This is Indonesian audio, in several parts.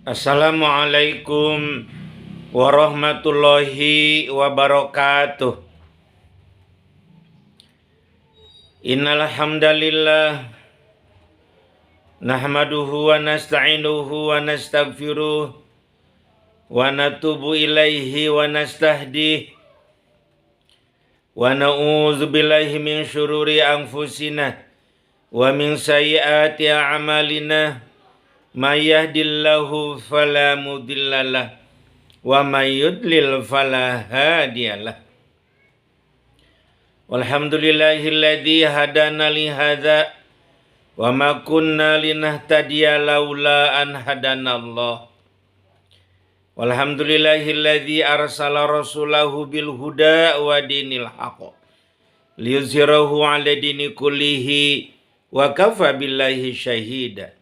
Assalamualaikum warahmatullahi wabarakatuh. Innal hamdalillah nahmaduhu wa nasta'inuhu wa nastaghfiruh wa natubu ilaihi wa nastahdih wa na'udzu billahi min syururi anfusina wa min sayyiati a'malina. May yahdihillahu fala mudhillalah wa may yudlil fala hadiyalah. Walhamdulillahilladzi hadana li hadza wa ma kunna linahtadiya laula an hadanallah. Walhamdulillahilladzi arsala rasulahu bil huda wa dinil haqq liyuzhirahu 'ala dini kullihi wa kafa billahi syahida.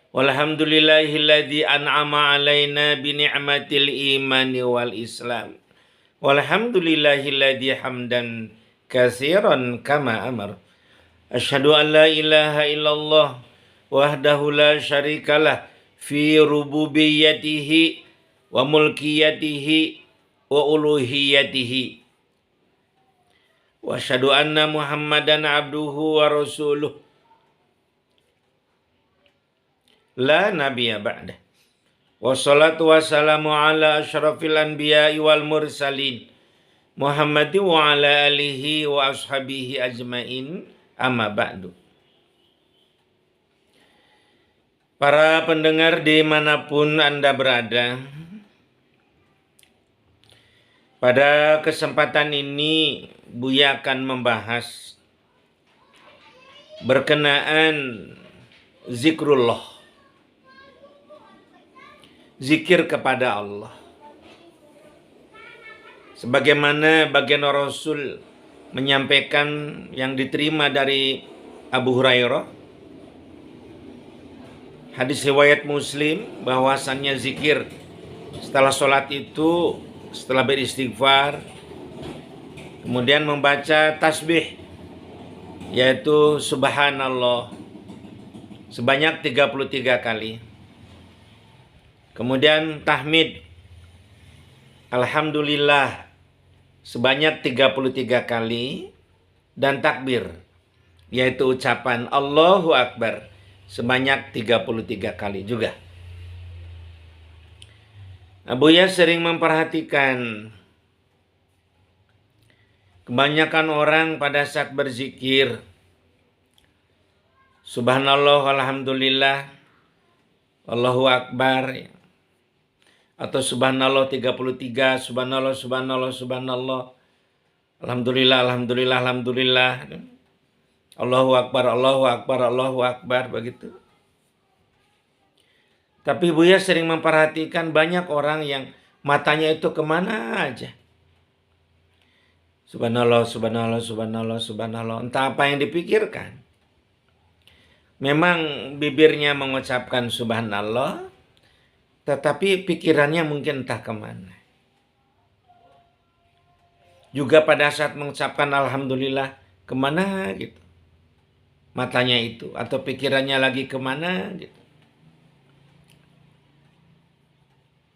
Walhamdulillahilladzi an'ama alaina bi ni'matil imani wal islam. Walhamdulillahilladzi hamdan katsiran kama amar. Asyhadu an la ilaha illallah wahdahu la syarikalah fi rububiyyatihi wa mulkiyatihi wa uluhiyatihi. Wa asyhadu anna Muhammadan abduhu wa rasuluh la nabiyya ba'dah. Wassalatu wassalamu ala asyrafil anbiya'i wal mursalin Muhammadin wa ala alihi wa ashabihi ajmain, amma ba'du. Para pendengar dimanapun Anda berada, pada kesempatan ini Buya akan membahas berkenaan zikrullah, zikir kepada Allah. Sebagaimana baginda Rasul menyampaikan yang diterima dari Abu Hurairah, hadis riwayat Muslim, bahwasannya zikir setelah sholat itu, setelah beristighfar, kemudian membaca tasbih, yaitu subhanallah sebanyak 33 kali. Kemudian tahmid alhamdulillah sebanyak 33 kali, dan takbir, yaitu ucapan Allahu Akbar sebanyak 33 kali juga. Buya sering memperhatikan kebanyakan orang pada saat berzikir subhanallah, alhamdulillah, Allahu Akbar, atau subhanallah 33, subhanallah, subhanallah, subhanallah, alhamdulillah, alhamdulillah, alhamdulillah, Allahu Akbar, Allahu Akbar, Allahu Akbar, begitu. Tapi Buya sering memperhatikan banyak orang yang matanya itu kemana aja. Subhanallah, subhanallah, subhanallah, subhanallah, entah apa yang dipikirkan. Memang bibirnya mengucapkan subhanallah, tetapi pikirannya mungkin entah kemana. Juga pada saat mengucapkan alhamdulillah, kemana gitu matanya itu, atau pikirannya lagi kemana gitu.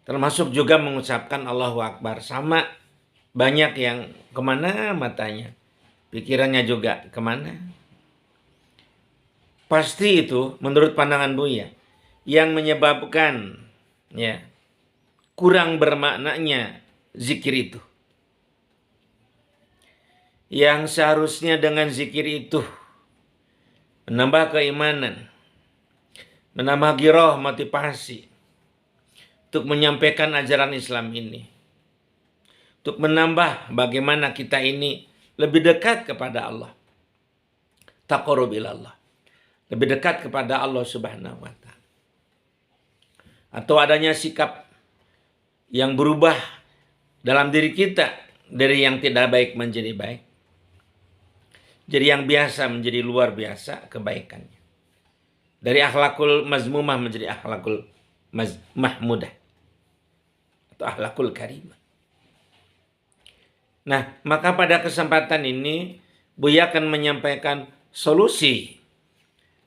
Termasuk juga mengucapkan Allahu Akbar, sama banyak yang kemana matanya, pikirannya juga kemana. Pasti itu menurut pandangan Buya yang menyebabkan kurang bermaknanya zikir itu. Yang seharusnya dengan zikir itu menambah keimanan, menambah giroh, motivasi untuk menyampaikan ajaran Islam ini, untuk menambah bagaimana kita ini lebih dekat kepada Allah, taqarrub ilallah, lebih dekat kepada Allah Subhanahu wa ta'ala. Atau adanya sikap yang berubah dalam diri kita, dari yang tidak baik menjadi baik, jadi yang biasa menjadi luar biasa kebaikannya, dari akhlakul mazmumah menjadi akhlakul mahmudah atau akhlakul karimah. Nah, maka pada kesempatan ini Buya akan menyampaikan solusi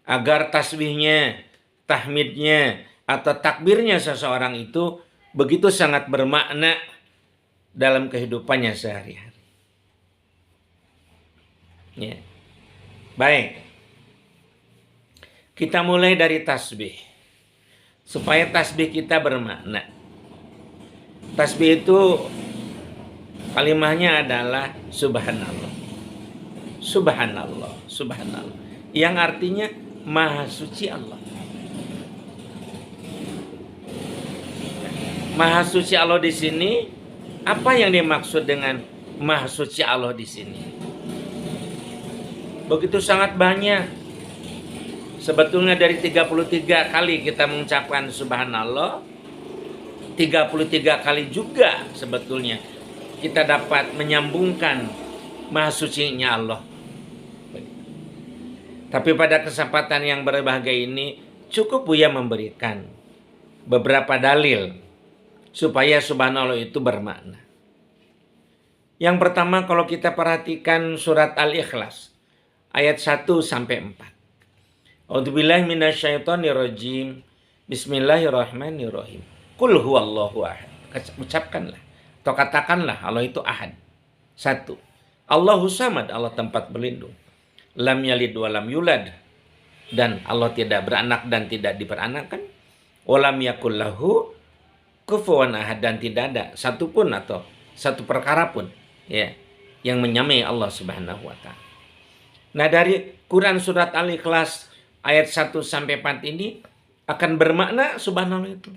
agar tasbihnya, tahmidnya, atau takbirnya seseorang itu begitu sangat bermakna dalam kehidupannya sehari-hari. Ya. Baik. Kita mulai dari tasbih. Supaya tasbih kita bermakna. Tasbih itu kalimahnya adalah subhanallah. Subhanallah, subhanallah. Yang artinya maha suci Allah. Maha suci Allah di sini, apa yang dimaksud dengan maha suci Allah di sini? Begitu sangat banyak. Sebetulnya dari 33 kali kita mengucapkan subhanallah, 33 kali juga sebetulnya kita dapat menyambungkan maha sucinya Allah. Tapi pada kesempatan yang berbahagia ini cukup Buya memberikan beberapa dalil supaya subhanallah itu bermakna. Yang pertama, kalau kita perhatikan surat Al-Ikhlas ayat 1 sampai 4. A'udzubillahi minasyaitonirrajim. Bismillahirrahmanirrahim. Qul huwallahu ahad. Ucapkanlah atau katakanlah Allah itu ahad. 1. Allahu samad, Allah tempat berlindung. Lam yalid wa lam yulad, dan Allah tidak beranak dan tidak diperanakan. Walam yakul lahu kufuwan ahad, dan tidak ada satu pun atau satu perkara pun ya yang menyamai Allah Subhanahu wa taala. Nah, dari Quran surat Al-Ikhlas ayat 1 sampai 4 ini akan bermakna subhanallah itu.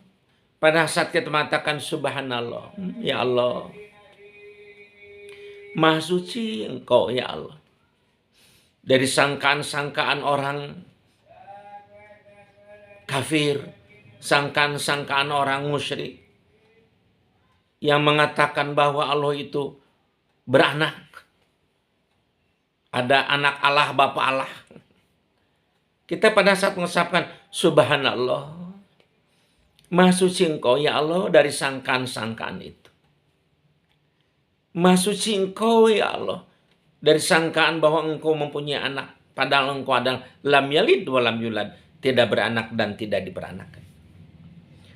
Pada saat kita mengatakan subhanallah, ya Allah, maha suci Engkau ya Allah dari sangkaan-sangkaan orang kafir, sangkaan-sangkaan orang musyrik yang mengatakan bahwa Allah itu beranak. Ada anak Allah, Bapa Allah. Kita pada saat mengucapkan subhanallah, maha suci Engkau ya Allah dari sangkaan-sangkaan itu. Maha suci Engkau ya Allah dari sangkaan bahwa Engkau mempunyai anak, padahal Engkau adalah lam yalid wa lam yulad, tidak beranak dan tidak diperanakan.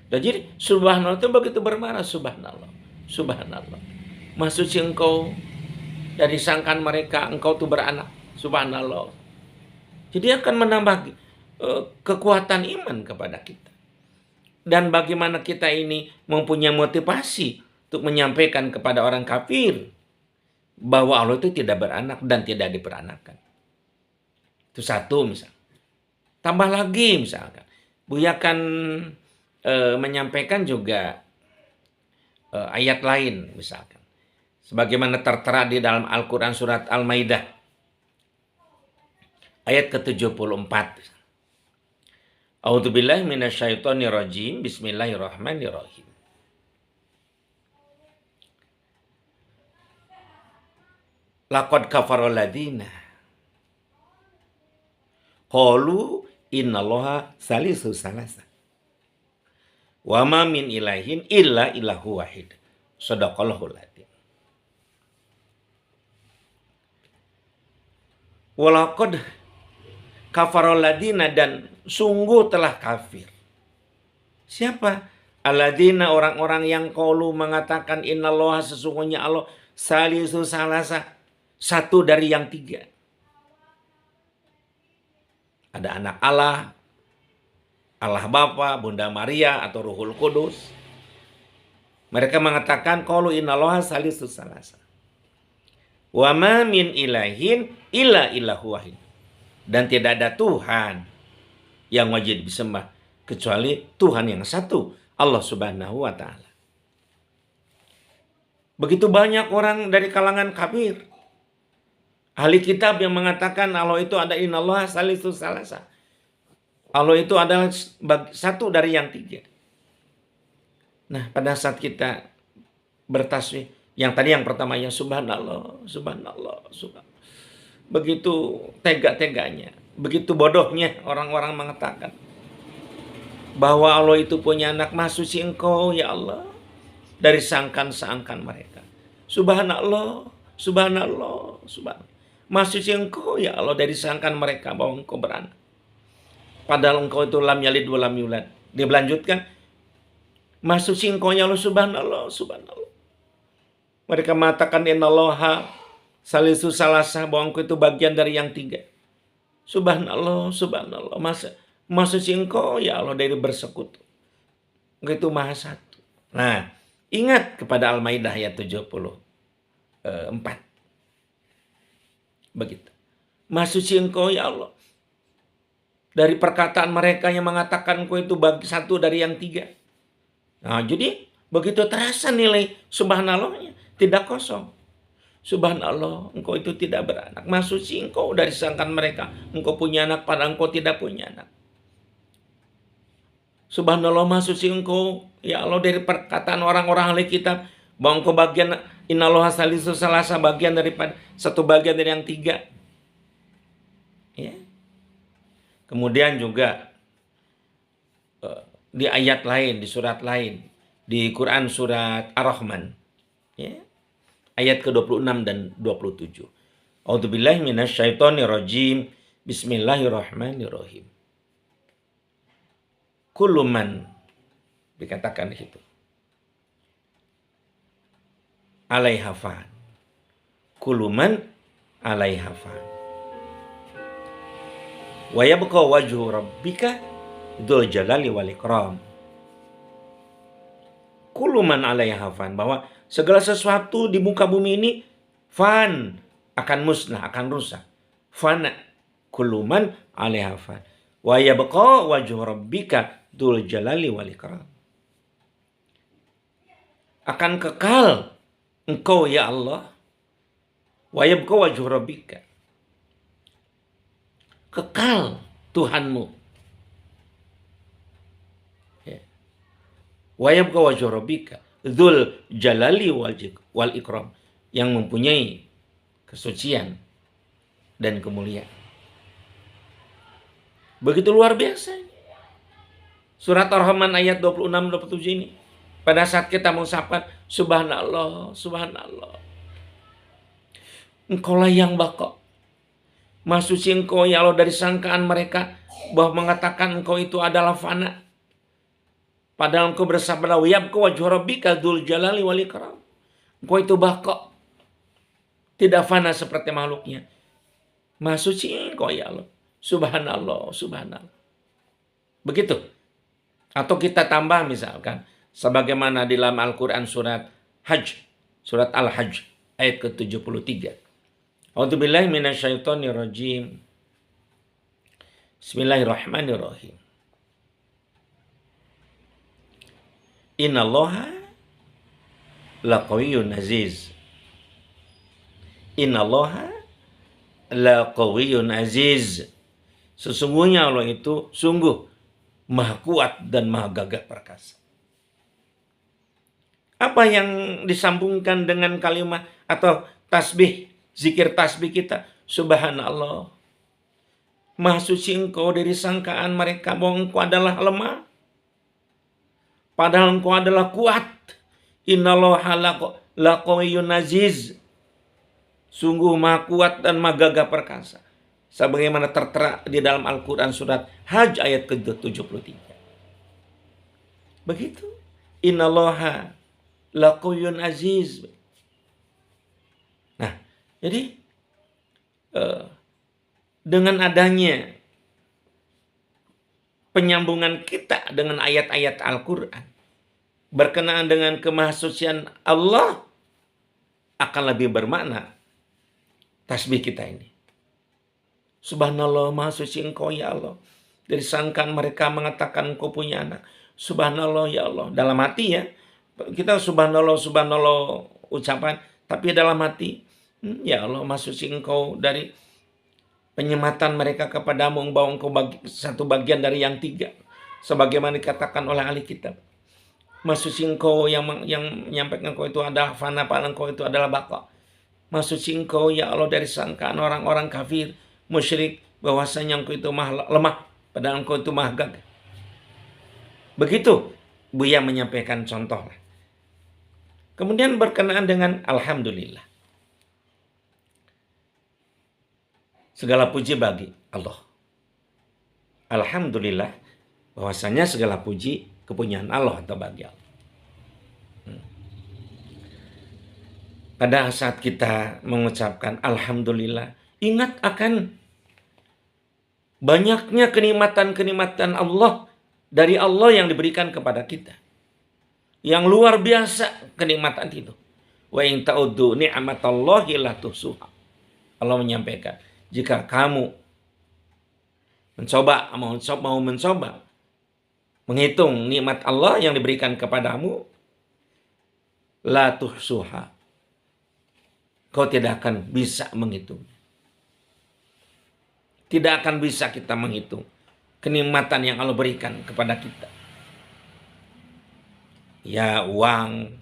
Dan jadi subhanallah itu begitu bermakna subhanallah, subhanallah. Maha suci Engkau dari sangkaan mereka Engkau itu beranak, subhanallah. Jadi akan menambah kekuatan iman kepada kita. Dan bagaimana kita ini mempunyai motivasi untuk menyampaikan kepada orang kafir bahwa Allah itu tidak beranak dan tidak diperanakan. Itu satu misal. Tambah lagi misalkan, Buya akan menyampaikan juga ayat lain misalkan. Sebagaimana tertera di dalam Al-Quran surat Al-Maidah ayat ke-74. A'udzubillahi minasyaitonirrajim. Bismillahirrahmanirrahim. Laqad kafarul ladzina qalu innallaha salisu salasa. Wa ma min ilahin illa ilahu wahid. Shadaqallahul adzim. Walaqad kafarul ladzina, dan sungguh telah kafir. Siapa? Alladzina, orang-orang yang qalu mengatakan innallaha, sesungguhnya Allah salisu salasa, satu dari yang tiga. Ada anak Allah, Allah Bapa, Bunda Maria atau Ruhul Kudus. Mereka mengatakan qalu innallaha salisu salasa. Wa ma min ilahin illa ilahu wahid. Dan tidak ada Tuhan yang wajib disembah kecuali Tuhan yang satu, Allah Subhanahu wa taala. Begitu banyak orang dari kalangan kafir, ahli kitab yang mengatakan Allah itu ada innallaha salisu salasa. Allah itu adalah satu dari yang tiga. Nah, pada saat kita bertasbih, yang tadi yang pertama ya subhanallah, subhanallah, subhanallah. Begitu tega-teganya, begitu bodohnya orang-orang mengatakan bahwa Allah itu punya anak, maha suci Engkau ya Allah dari sangkan-sangkan mereka. Subhanallah, subhanallah, subhanallah. Maha suci Engkau ya Allah dari sangkan mereka bahwa Engkau beranak. Padahal Engkau itu lam yalid wa lam yulad, Dia melanjutkan, Maha suci Engkau ya Allah, subhanallah, subhanallah. Mereka mengatakan innallaha salisu salasa, bahwa Engkau itu bagian dari yang tiga. Subhanallah, subhanallah. Maha suci Engkau ya Allah dari bersekutu. Engkau itu maha satu. Nah, ingat kepada Al-Maidah ayat 74. Begitu. Maha suci Engkau ya Allah. Dari perkataan mereka yang mengatakan Engkau itu satu dari yang tiga. Nah, jadi begitu terasa nilai subhanallahnya, tidak kosong. Subhanallah, Engkau itu tidak beranak. Maha suci Engkau dari disangkan mereka Engkau punya anak, padahal Engkau tidak punya anak. Subhanallah, maha suci Engkau ya Allah dari perkataan orang-orang ahli kitab bahwa Engkau bagian innallaha salisu salasa, bagian daripada satu bagian dari yang tiga. Ya. Kemudian juga di ayat lain, di surat lain, di Quran surat Ar-Rahman, ya, ayat ke-26 dan 27. A'udzubillahi minasyaitonirrajim. Bismillahirrahmanirrahim. Kullu man, dikatakan di situ, alaiha fan. Kullu man alaiha fan. Wa yabqa wajhu rabbika dzul jalali wal ikram. Kullu man alaiha fan, bahwa segala sesuatu di muka bumi ini fan, akan musnah, akan rusak. Fana. Kullu man alaiha fan. Wa yabqa wajhu rabbika dzul jalali wal ikram. Akan kekal Engkau ya Allah. Wa yabqa wajhu rabbika. Kekal Tuhanmu. Wa yabqa wajhu rabbika dzul jalali wal ikram, yang mempunyai kesucian dan kemuliaan. Begitu luar biasa. Surat Ar-Rahman ayat 26-27 ini. Pada saat kita mengucapkan subhanallah, subhanallah. Engkaulah yang baqa. Maha suci Engkau ya Allah dari sangkaan mereka bahwa mengatakan Engkau itu adalah fana. Padahal Engkau bersabda, wa yabqa wajhu rabbika dzul jalali wal ikram. Engkau itu baqa. Tidak fana seperti makhluknya. Maha suci Engkau ya Allah. Subhanallah, subhanallah. Begitu. Atau kita tambah misalkan, sebagaimana di dalam Al-Quran surat Hajj, surat Al-Hajj ayat ke-73. A'udzubillahi minasyaitonirrajim. Bismillahirrahmanirrahim. Innallaha laqawiyyun aziz. Innallaha laqawiyyun aziz. Sesungguhnya Allah itu sungguh maha kuat dan maha gagah perkasa. Apa yang disambungkan dengan kalimat atau tasbih, zikir tasbih kita? Subhanallah. Maha suci Engkau dari sangkaan mereka bahwa Engkau adalah lemah. Padahal Engkau adalah kuat. Innallaha laqawiyyun aziz. Sungguh maha kuat dan maha gagah perkasa. Sebagaimana tertera di dalam Al-Quran surat Hajj ayat ke-73. Begitu. Innallaha laqawiyyun aziz. Nah, jadi dengan adanya penyambungan kita dengan ayat-ayat Al-Quran berkenaan dengan kemahasucian Allah, akan lebih bermakna tasbih kita ini. Subhanallah, maha suci Engkau ya Allah. Dari sangkaan mereka mengatakan Engkau punya anak. Subhanallah ya Allah. Dalam hati ya. Kita subhanallah, subhanallah ucapan. Tapi dalam hati, ya Allah, maha suci Engkau dari penyematan mereka kepadamu bahwa Engkau satu bagian dari yang tiga. Sebagaimana dikatakan oleh ahli kitab. Maha suci Engkau yang menyampaikan Engkau itu adalah fana, padahal Engkau itu adalah baqa. Maha suci Engkau ya Allah dari sangkaan orang-orang kafir, musyrik, bahwasanya Engkau itu maha lemah, padahal Engkau itu maha gagah. Begitu Buya menyampaikan contoh. Kemudian berkenaan dengan alhamdulillah. Segala puji bagi Allah. Alhamdulillah bahwasanya segala puji kepunyaan Allah atau bagi Allah. Pada saat kita mengucapkan alhamdulillah, ingat akan banyaknya kenikmatan-kenikmatan Allah dari Allah yang diberikan kepada kita. Yang luar biasa kenikmatan itu. Wa in ta'uddu ni'matallahi la tuhsuha. Allah menyampaikan, jika kamu mau mencoba menghitung nikmat Allah yang diberikan kepadamu, la tuhsuha, kau tidak akan bisa menghitung. Tidak akan bisa kita menghitung kenikmatan yang Allah berikan kepada kita. Ya, uang,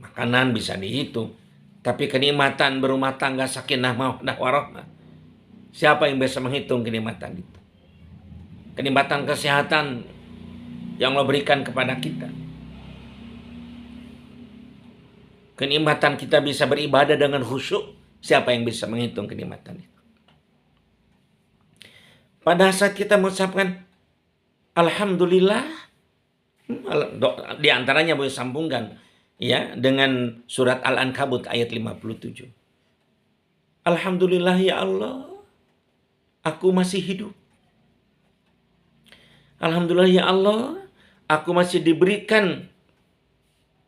makanan bisa dihitung. Tapi kenikmatan berumah tangga, sakinah mawaddah warahmah, siapa yang bisa menghitung kenikmatan itu? Kenikmatan kesehatan yang Allah berikan kepada kita. Kenikmatan kita bisa beribadah dengan khusyuk, siapa yang bisa menghitung kenikmatan itu? Pada saat kita mengucapkan alhamdulillah, di antaranya boleh sambungkan ya dengan surat Al-Ankabut ayat 57. Alhamdulillah ya Allah, aku masih hidup. Alhamdulillah ya Allah, aku masih diberikan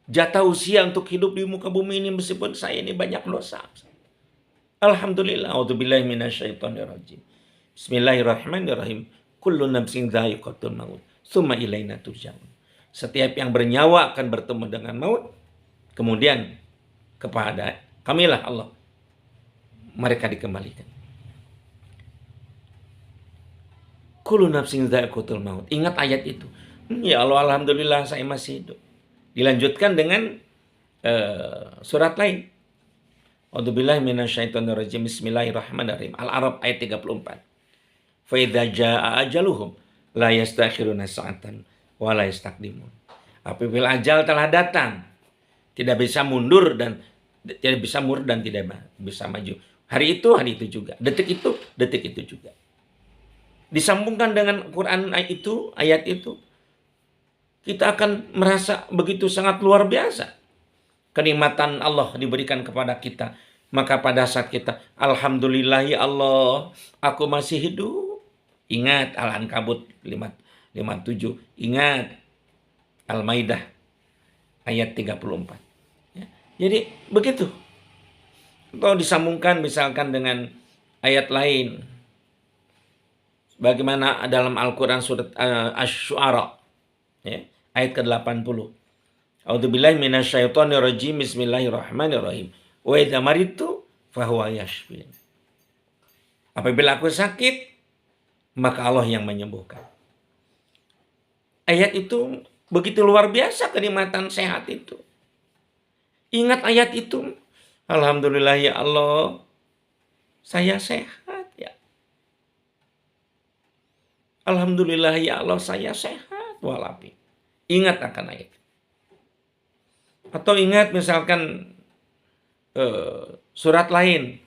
jatah usia untuk hidup di muka bumi ini meskipun saya ini banyak dosa. Alhamdulillah. A'udzubillahi minasyaitonirrajim. Bismillahirrahmanirrahim. Kullu nafsin dha'iqatul maut, tsumma ilaina turja'un. Setiap yang bernyawa akan bertemu dengan maut, kemudian kepada kamilah Allah mereka dikembalikan. Kullu nafsin dha'iqatul maut. Ingat ayat itu. Ya Allah, alhamdulillah saya masih hidup. Dilanjutkan dengan surat lain. A'udzubillahi minasyaitonirrajim. Bismillahirrahmanirrahim. Al-A'raf ayat 34. Fa idza jaa ajaluhum la yastakhiruna sa'atan wa la yastaqdimun. Apabila ajal telah datang, tidak bisa mundur dan tidak bisa maju. Hari itu juga, detik itu juga. Disambungkan dengan Quran ayat itu, kita akan merasa begitu sangat luar biasa kenikmatan Allah diberikan kepada kita. Maka pada saat kita alhamdulillah ya Allah, aku masih hidup. Ingat Al-Ankabut 57. Ingat Al-Maidah ayat 34. Ya. Jadi begitu. Atau disambungkan misalkan dengan ayat lain. Bagaimana dalam Al-Quran surat Asy-Syu'ara ya, ayat ke-80. A'udzubillahi minasyaitonirrajim. Bismillahirrahmanirrahim. Wa idza maridtu fahuwa yashfin. Apabila aku sakit, maka Allah yang menyembuhkan. Ayat itu begitu luar biasa kenikmatan sehat itu. Ingat ayat itu. Alhamdulillah ya Allah, saya sehat ya. Alhamdulillah ya Allah, saya sehat walafiat. Ingat akan ayat. Atau ingat misalkan surat lain.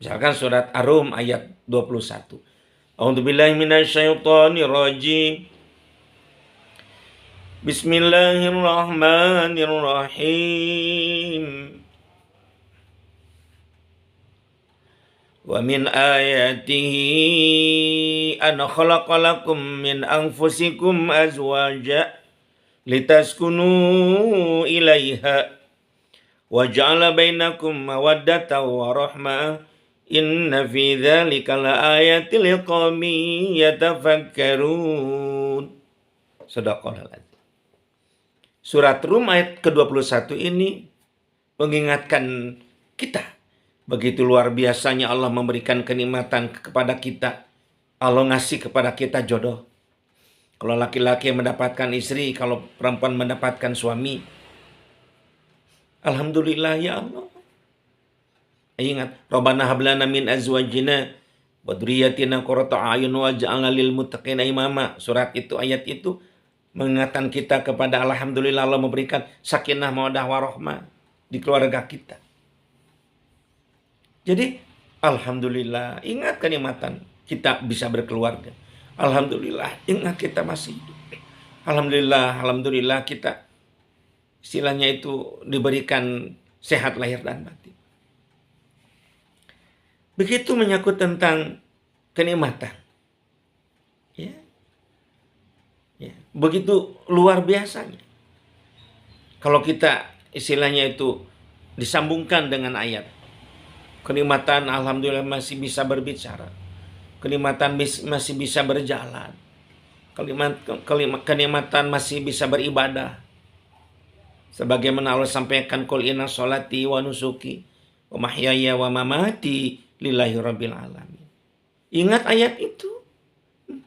Misalkan surat Ar-Rum ayat 21. A'udzubillahi minasyaitonirrajim. Bismillahirrahmanirrahim. Wa min ayatihi an khalaqa lakum min anfusikum azwaja litaskunu ilaiha wa ja'ala bainakum mawaddatan wa rahmah. Inna fi dzalika laayatil liqaumin yatafakkarun. Shadaqallahul adzim. Surat Rum ayat ke-21 ini mengingatkan kita begitu luar biasanya Allah memberikan kenikmatan kepada kita. Allah ngasih kepada kita jodoh. Kalau laki-laki mendapatkan istri, kalau perempuan mendapatkan suami. Alhamdulillah ya Allah. Ingat, Rabbana hablana min azwajina wa dzurriyyatina qurrata a'yun waj'alna lil muttaqina imama. Surat itu, ayat itu mengingatkan kita kepada alhamdulillah Allah memberikan sakinah mawaddah warahmah di keluarga kita. Jadi alhamdulillah, ingat kenikmatan kita bisa berkeluarga. Alhamdulillah, ingat kita masih hidup. Alhamdulillah kita istilahnya itu diberikan sehat lahir dan batin. Begitu menyangkut tentang kenikmatan. Ya. Ya. Begitu luar biasanya. Kalau kita istilahnya itu disambungkan dengan ayat. Kenikmatan alhamdulillah masih bisa berbicara. Kenikmatan masih bisa berjalan. Kenikmatan masih bisa beribadah. Sebagaimana Allah sampaikan, qul inna sholati wa nusuki wa mahyaya wa mamati lillahi rabbil alamin. Ingat ayat itu.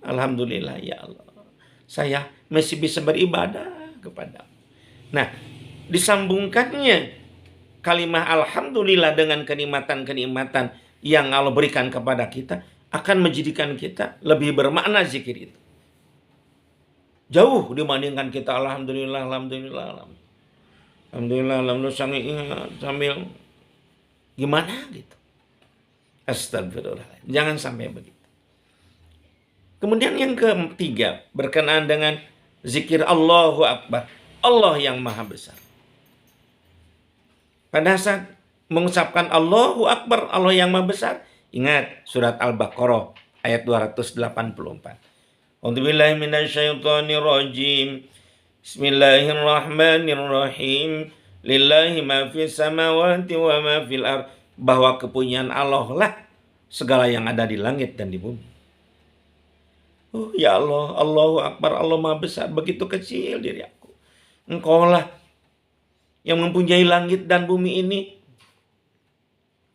Alhamdulillah ya Allah, saya masih bisa beribadah kepada. Nah, disambungkannya kalimat alhamdulillah dengan kenikmatan-kenikmatan yang Allah berikan kepada kita akan menjadikan kita lebih bermakna zikir itu. Jauh dibandingkan kita alhamdulillah sambil gimana gitu. Astagfirullah. Jangan sampai begitu. Kemudian yang ketiga, berkenaan dengan zikir Allahu Akbar. Allah yang maha besar. Pada saat mengucapkan Allahu Akbar, Allah yang maha besar, ingat surat Al-Baqarah ayat 284. A'udzubillahi minasyaitonirrajim. Bismillahirrahmanirrahim. Lillahi ma fis samawati wa ma fil ardh. Bahwa kepunyaan Allah lah segala yang ada di langit dan di bumi. Oh ya Allah, Allahu Akbar, Allah maha besar. Begitu kecil diri aku. Engkau lah yang mempunyai langit dan bumi ini.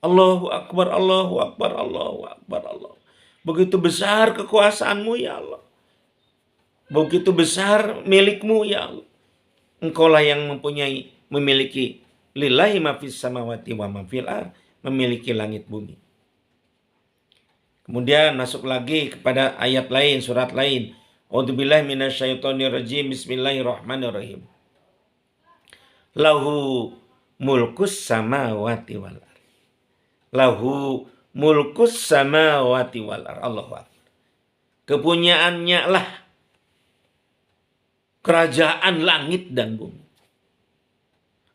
Allahu Akbar, Allahu Akbar, Allahu Akbar, Allah. Begitu besar kekuasaanmu ya Allah. Begitu besar milikmu ya Allah. Engkau lah yang memiliki lillahi ma fis samawati wa ma fil ardh, memiliki langit bumi. Kemudian masuk lagi kepada ayat lain, surat lain. A'udzubillahi minasyaitonirrajim. Bismillahirrahmanirrahim. Lahu mulkus samawati wal ardh. Lahu mulkus samawati wal ardh. Allahu Akbar. Kepunyaannya lah kerajaan langit dan bumi.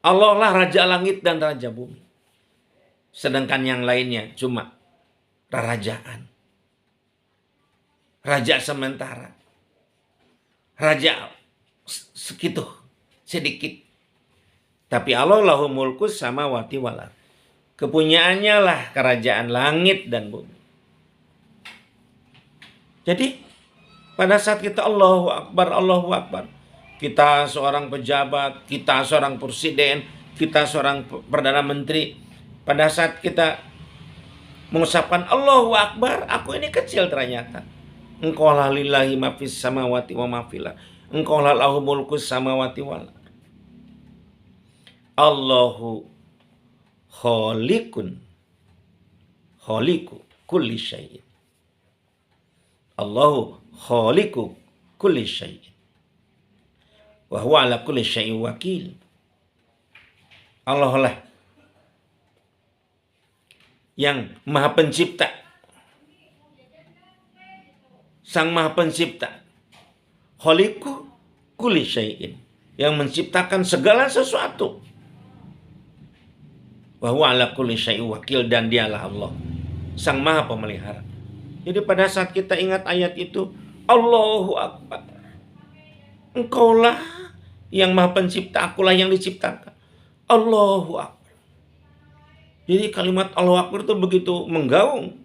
Allah lah raja langit dan raja bumi. Sedangkan yang lainnya cuma kerajaan. Raja sementara. Raja segitu, sedikit. Tapi Allah lahu mulkus samawati wal ardh. Kepunyaannya lah kerajaan langit dan bumi. Jadi pada saat kita Allahu Akbar, Allahu Akbar, kita seorang pejabat, kita seorang presiden, kita seorang perdana menteri, pada saat kita mengucapkan Allahu Akbar, aku ini kecil ternyata. Engkau lah lillahi ma fis samawati wa ma fil ardh. Engkau lah lahu mulkus samawati wal ardh. Allahu khaliqu kulli syai'in. Allahu khaliqu kulli syai'in. Wa huwa ala kulli syai'in wakil. Allah lah yang maha pencipta, sang maha pencipta, khaliqu kulli syai'in, yang menciptakan segala sesuatu. Wa huwa ala kulli syai'in wakil, dan dialah Allah, sang maha pemelihara. Jadi pada saat kita ingat ayat itu, Allahu Akbar, engkaulah yang maha pencipta, akulah yang diciptakan. Allahu Akbar. Jadi kalimat Allahu Akbar itu begitu menggaung.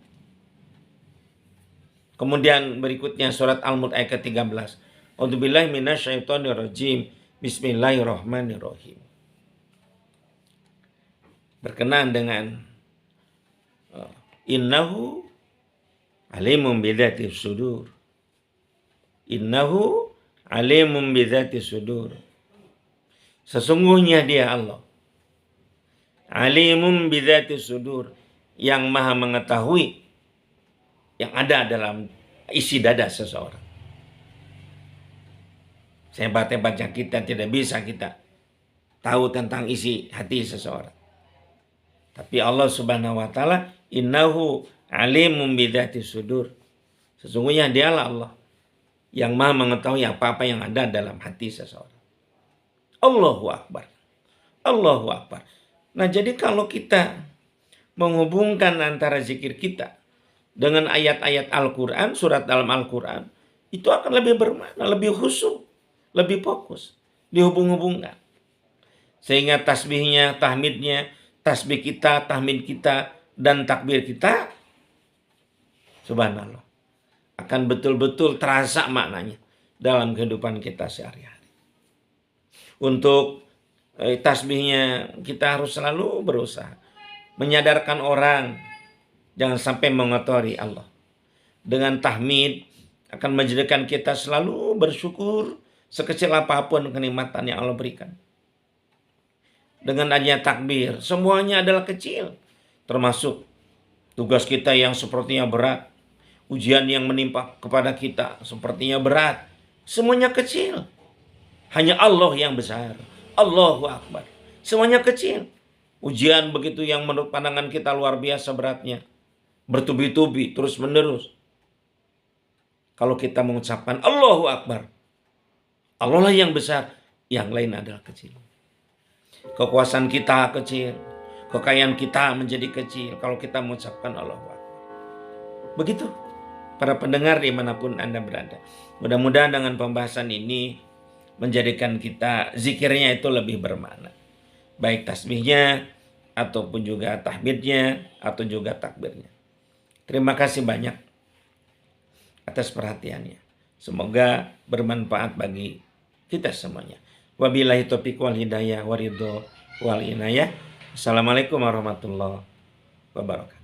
Kemudian berikutnya surat Al-Mulk ayat ke-13. A'udzubillahi minasyaitonirrajim. Bismillahirrahmanirrahim. Berkenaan dengan innahu alimun bidzati sudur. Innahu alimun bidzati sudur. Sesungguhnya dia Allah alimun bidzati sudur, yang maha mengetahui yang ada dalam isi dada seseorang. Sehebat-hebatnya kita tidak bisa kita tahu tentang isi hati seseorang. Tapi Allah Subhanahu wa taala innahu alimun bidzati sudur. Sesungguhnya dialah Allah yang Maha mengetahui apa-apa yang ada dalam hati seseorang. Allahu Akbar. Allahu Akbar. Nah, jadi kalau kita menghubungkan antara zikir kita dengan ayat-ayat Al-Quran, surat dalam Al-Quran, itu akan lebih bermakna, lebih khusyuk, lebih fokus, dihubung-hubungkan. Sehingga tasbihnya, tahmidnya, tasbih kita, tahmid kita, dan takbir kita, subhanallah, akan betul-betul terasa maknanya dalam kehidupan kita sehari-hari. Untuk tasbihnya, kita harus selalu berusaha menyadarkan orang, jangan sampai mengotori Allah. Dengan tahmid akan menjadikan kita selalu bersyukur sekecil apapun kenikmatan yang Allah berikan. Dengan adanya takbir, semuanya adalah kecil. Termasuk tugas kita yang sepertinya berat. Ujian yang menimpa kepada kita sepertinya berat. Semuanya kecil. Hanya Allah yang besar. Allahu Akbar. Semuanya kecil. Ujian begitu yang menurut pandangan kita luar biasa beratnya. Bertubi-tubi, terus menerus. Kalau kita mengucapkan Allahu Akbar, Allah lah yang besar, yang lain adalah kecil. Kekuasaan kita kecil, kekayaan kita menjadi kecil kalau kita mengucapkan Allahu Akbar. Begitu para pendengar dimanapun Anda berada. Mudah-mudahan dengan pembahasan ini menjadikan kita zikirnya itu lebih bermakna. Baik tasbihnya, ataupun juga tahmidnya, atau juga takbirnya. Terima kasih banyak atas perhatiannya. Semoga bermanfaat bagi kita semuanya. Wabillahi taufiq wal hidayah waridho wal inayah. Assalamualaikum warahmatullahi wabarakatuh.